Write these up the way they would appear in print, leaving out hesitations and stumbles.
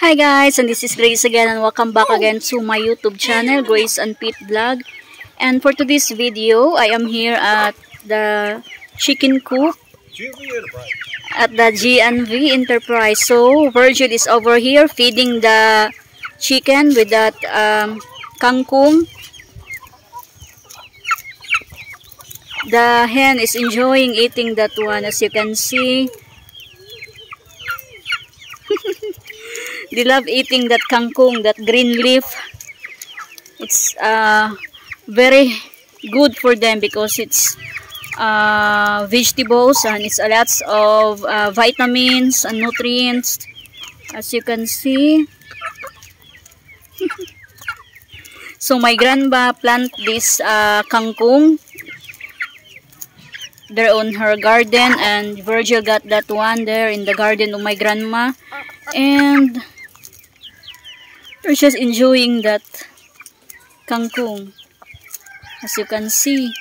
Hi guys, and this is Grace again, and welcome back again to my YouTube channel, Grace and Pete Vlog. And for today's video, I am here at the chicken coop at the GNV Enterprise. So Virgil is over here feeding the chicken with that kangkong. The hen is enjoying eating that one, as you can see. They love eating that kangkong, that green leaf. It's very good for them because it's vegetables and it's a lots of vitamins and nutrients, as you can see. So my grandma planted this kangkong there on her garden, and Virgil got that one there in the garden of my grandma, and we're just enjoying that kangkong, as you can see.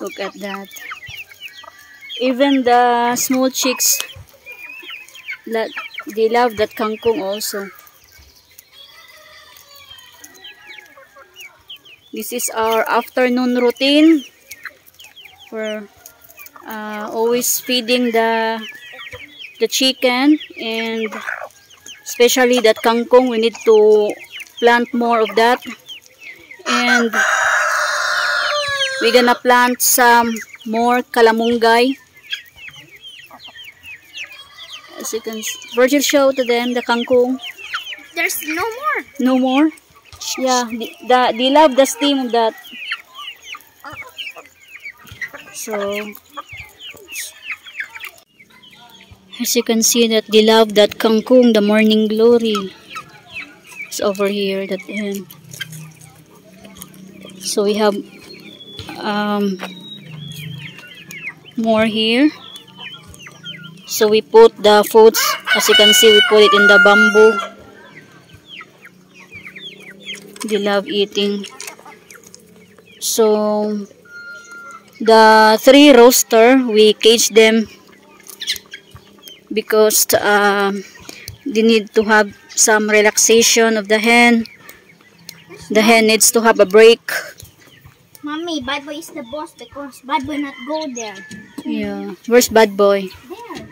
Look at that. Even the small chicks, they love that kangkong also. This is our afternoon routine. We're always feeding the chicken, and especially that kangkong, we need to plant more of that, and we're gonna plant some more kalamunggay, as you can see. Virgil, show to them the kangkong. There's no more. No more? Yeah, they love the steam of that. So as you can see that they love that kangkong, the morning glory. It's over here, that end. So we have more here. So we put the foods, as you can see, we put it in the bamboo. They love eating. So the 3 rooster, we cage them because they need to have some relaxation of the hen. The hen needs to have a break. Mommy, Bad Boy is the boss because Bad Boy not go there. Yeah. Where's Bad Boy? There.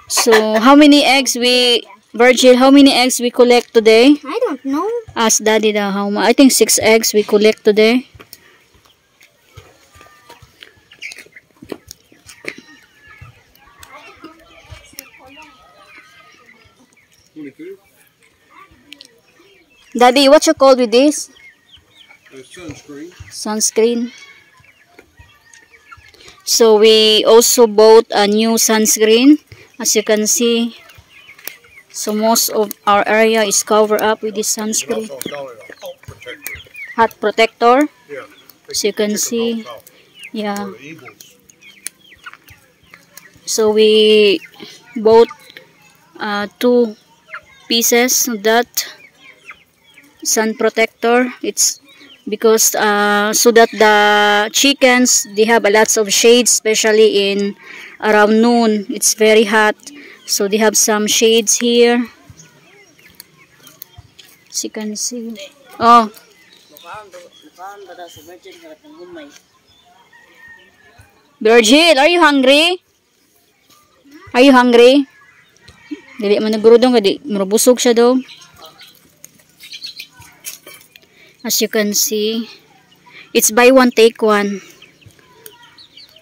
So how many eggs Virgil, how many eggs we collect today? I don't know. Ask Daddy now how much. I think 6 eggs we collect today. Daddy, what you call with this? Sunscreen. Sunscreen. So we also bought a new sunscreen, as you can see. So most of our area is covered up with this sunscreen. Hot protector. Yeah. As you can see. Yeah. So we bought 2 pieces of that sun protector. It's because so that the chickens, they have a lots of shades, especially in around noon. It's very hot, so they have some shades here, as you can see. Oh, Virgil, are you hungry? Are you hungry? Dili man nagurudong kadi marabusog siya daw. As you can see, it's buy one take one.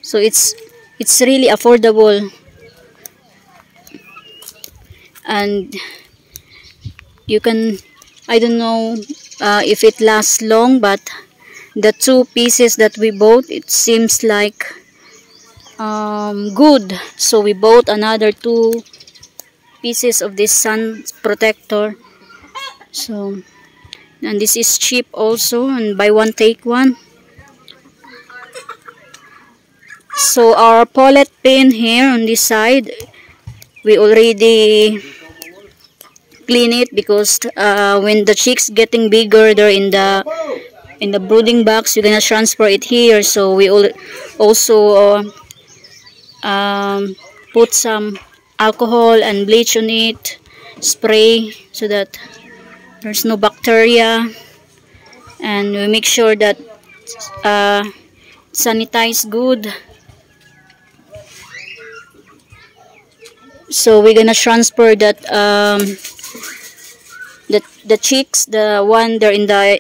So it's really affordable. And you can, I don't know if it lasts long, but the 2 pieces that we bought, it seems like good. So we bought another 2 pieces of this sun protector. So, and this is cheap also, and buy one take one. So our pullet pin here on this side, we already clean it because when the chicks getting bigger, they're in the in the brooding box, you're gonna transfer it here. So we also put some alcohol and bleach on it, spray so that there's no bacteria, and we make sure that sanitize good. So we're gonna transfer that the chicks, the one they're in the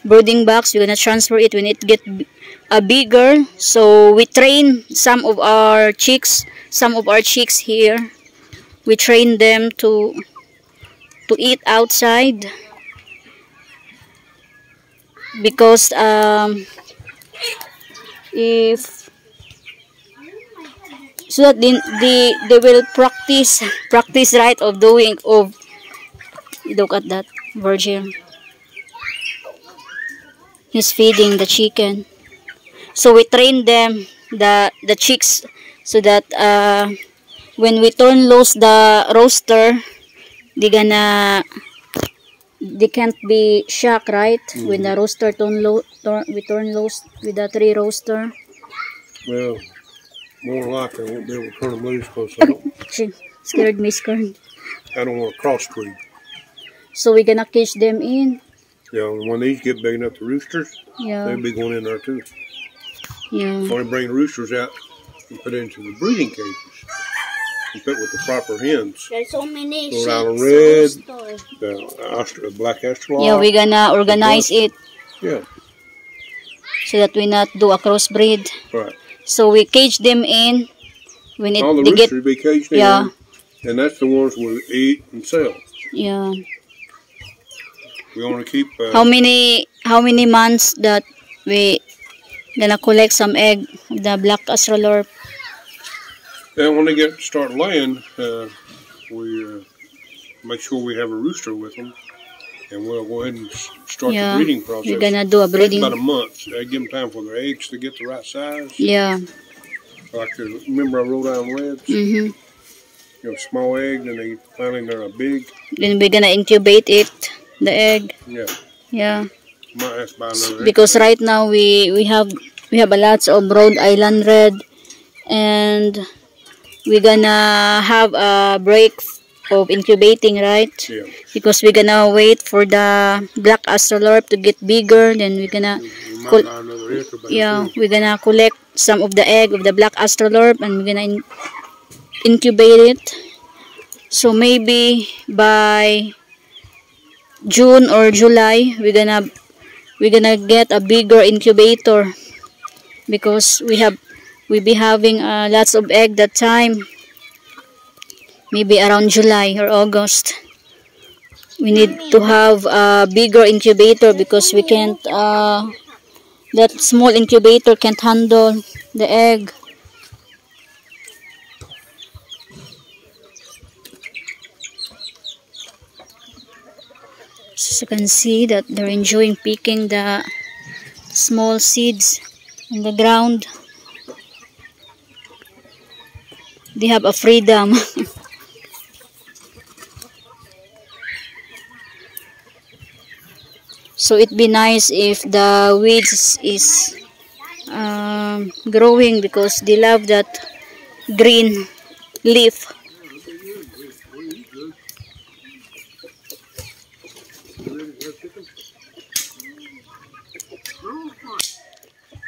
brooding box, we're gonna transfer it when it get bigger. So we train some of our chicks here. We train them to eat outside because if so that they will practice right of doing of. Look at that, Virgil. He's feeding the chicken. So we train them, the chicks, so that when we turn loose the rooster, they can't be shocked, right? When the rooster we turn loose with the 3 rooster. Well, more than likely I won't be able to turn them loose because I She scared me, scared. don't want to crossbreed. So we're gonna cage them in. Yeah, and when these get big enough, the roosters, Yeah. they'll be going in there too. Yeah. So we bring the roosters out and put into the breeding cages and put with the proper hens. There's so many Rhode Island chicks. the black astrolot. Yeah, we're gonna organize it Yeah, so that we not do a crossbreed. right. So we cage them in when All the they get roosters be caged yeah. in, and that's the ones we'll eat and sell. Yeah. We want to keep. How many months that we gonna collect some egg of the black astrolorp? And when they start laying, we make sure we have a rooster with them, and we'll go ahead and start the breeding process. We're gonna do a breeding. About a month. I give them time for their eggs to get the right size. Yeah. Like remember our Rhode Island Reds? Mhm. You know, small eggs, and they finally they're big. Then we're gonna incubate it, the egg. Yeah. Yeah. Might have to buy another Because right now we have a lots of Rhode Island Red, and we're gonna have a break of incubating, right? Yeah. Because we're gonna wait for the black astrolorp to get bigger. Then we're gonna We might buy another egg. we're gonna collect some of the egg of the black astrolorp, and we're gonna incubate it. So maybe by June or July we're gonna get a bigger incubator, because we'll be having lots of egg that time. Maybe around July or August we need to have a bigger incubator, because we can't that small incubator can't handle the egg. So you can see that they're enjoying picking the small seeds on the ground. They have a freedom. So it'd be nice if the weeds is growing, because they love that green leaf.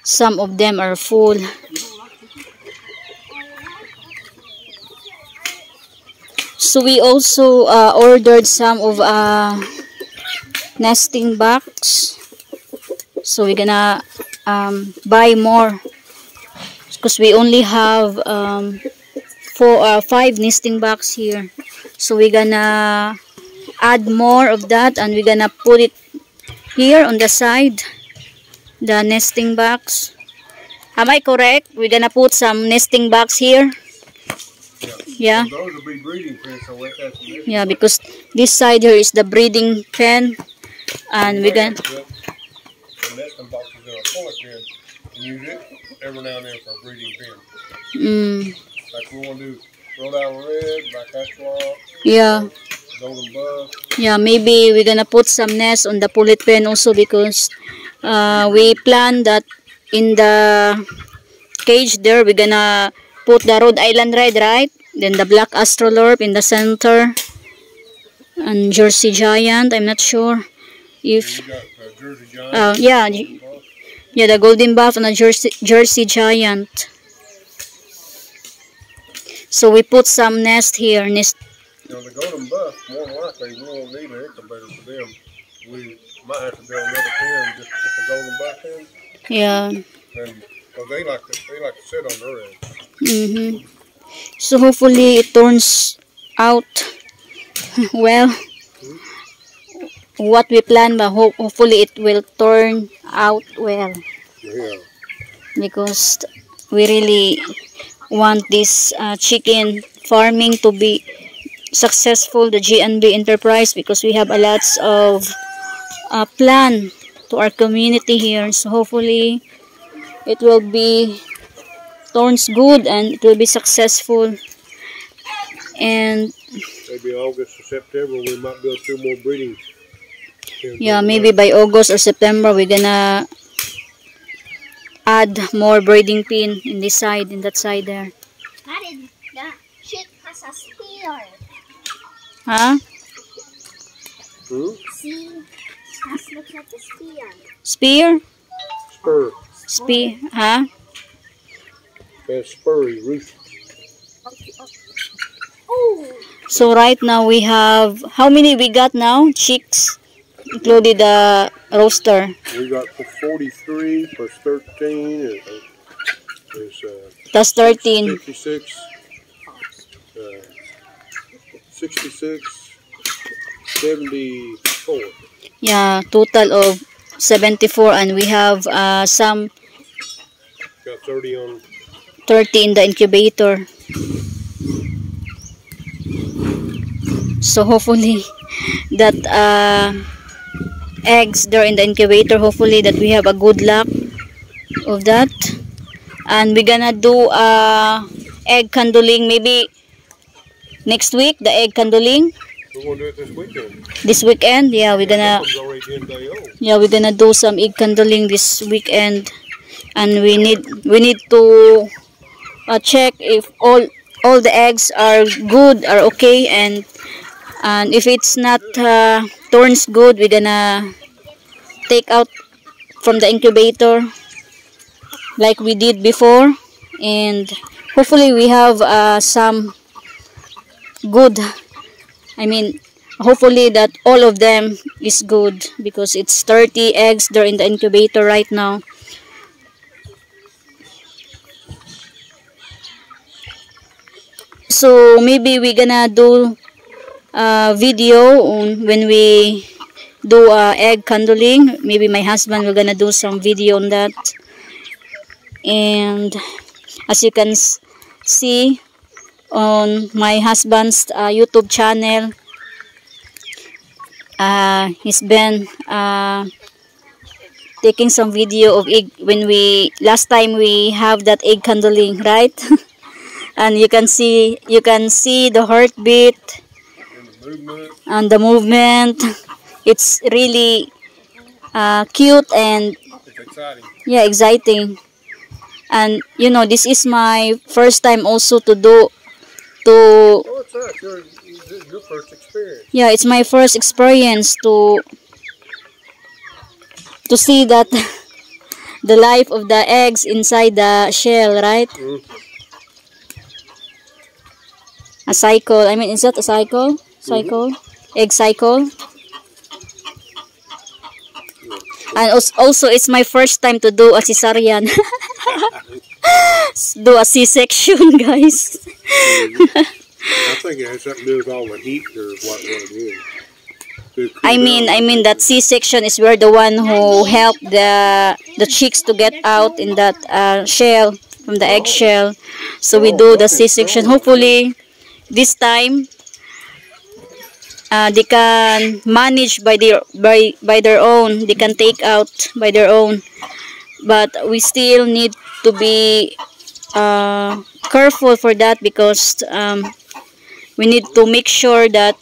Some of them are full. So we also ordered some of nesting box. So we're gonna buy more, because we only have 5 nesting box here. So we're gonna add more of that, and we're gonna put it here on the side, the nesting box. Am I correct? We're gonna put some nesting box here. Yeah. Those will be breeding pens, so we'll have some. Yeah, because this side here is the breeding pen, and we're gonna. The nesting box is in a toilet pen, and use it every now and then for a breeding pen. Like we want to do Rhode Island Red, Black Astrolot, Yeah. Golden Buff. Yeah, maybe we're gonna put some nest on the pullet pen also, because we plan that in the cage there we're gonna put the Rhode Island Red, right? Then the black Astrolorp in the center. And Jersey Giant, I'm not sure if... You got Jersey Giant. Yeah, yeah, the Golden Buff and the Jersey Giant. So we put some nest here. Now the Golden Buff, more than likely, we won't need an incubator for them. We might have to build another pen just to put the Golden Buff in. Yeah. And well, they like to sit on their eggs. So hopefully it turns out well. What we plan, but hopefully it will turn out well. Yeah. Because we really want this chicken farming to be successful, the GNB enterprise, because we have a lots of plan to our community here. So hopefully it will be turns good and it will be successful. And maybe August or September we might build 2 more breeding. Yeah, maybe by August or September we're gonna add more breeding pin in this side, in that side there. Daddy, the chick has a spear. Huh? See? That looks like a spear. Spear? Spur. Spear? Huh? That's spurry roost. Oh! So right now we have, how many we got now? Chicks? Including the roaster. We got 43 plus 13 is That's 13. 56, 66, 74. Yeah, total of 74, and we have some Got 30 on. 30 in the incubator. So hopefully that eggs there in the incubator, hopefully that we have a good luck of that. And we're gonna do egg candling maybe next week, the egg candling. We're gonna do it this weekend. This weekend, yeah, we're gonna we're gonna do some egg candling this weekend. And we need to check if all the eggs are good, are okay, and if it's not turns good, we're gonna take out from the incubator like we did before, and hopefully we have some good, I mean hopefully that all of them is good, because it's 30 eggs there in the incubator right now. So maybe we're gonna do a video on when we do egg candling. Maybe my husband will gonna do some video on that. And as you can see on my husband's YouTube channel, he's been taking some video of egg when last time we have that egg candling, right? And you can see the heartbeat and the movement. It's really cute and It's exciting. yeah, exciting. And you know, this is my first time also to do Oh, it's that. Your first experience. yeah, it's my first experience to see that the life of the eggs inside the shell, right? A cycle. I mean, is that a cycle? Cycle? Egg cycle? And also, it's my first time to do a cesarean. Do a C-section, guys. I think it has something to do with all the heat or what it is. I mean that C-section is where the one who helped the chicks to get out in that shell, from the eggshell. So we do the C-section. Hopefully, this time they can manage by their own. They can take out by their own. But we still need to be careful for that, because we need to make sure that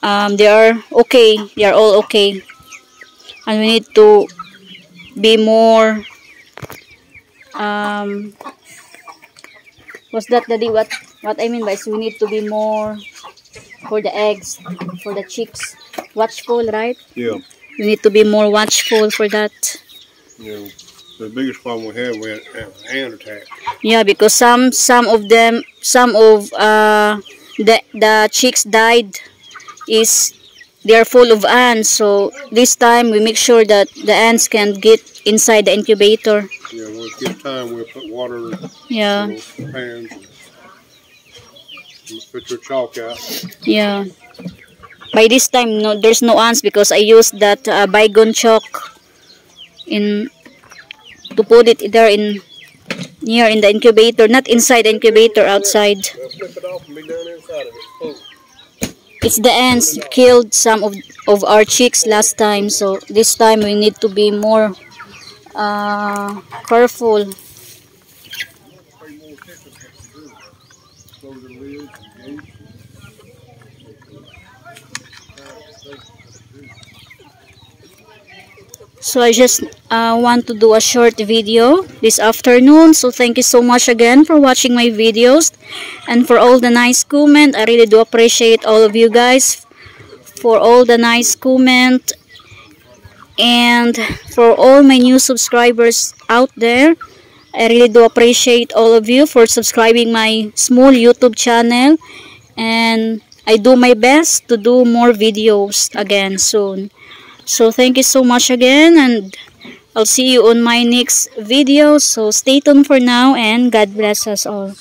they are okay. They are all okay, and we need to be more Was that, Daddy? What I mean by is we need to be more for the eggs, for the chicks. Watchful, right? Yeah. We need to be more watchful for that. Yeah. The biggest problem we had ant attack. Yeah, because some of the chicks died. They're full of ants. So this time we make sure that the ants can get inside the incubator. Yeah, when it gets time, we'll put water Yeah. in those pans and put your chalk out. Yeah. By this time, no, there's no ants because I used that bygone chalk to put it there in the incubator, not inside the incubator, outside. We'll flip it off and be down inside of it. Oh. It's the ants killed some of our chicks last time, so this time we need to be more careful. So I just want to do a short video this afternoon. So thank you so much again for watching my videos and for all the nice comment. I really do appreciate all of you guys for all the nice comment, and for all my new subscribers out there. I really do appreciate all of you for subscribing my small YouTube channel, and I do my best to do more videos again soon. So thank you so much again, and I'll see you on my next video. So stay tuned for now, and God bless us all.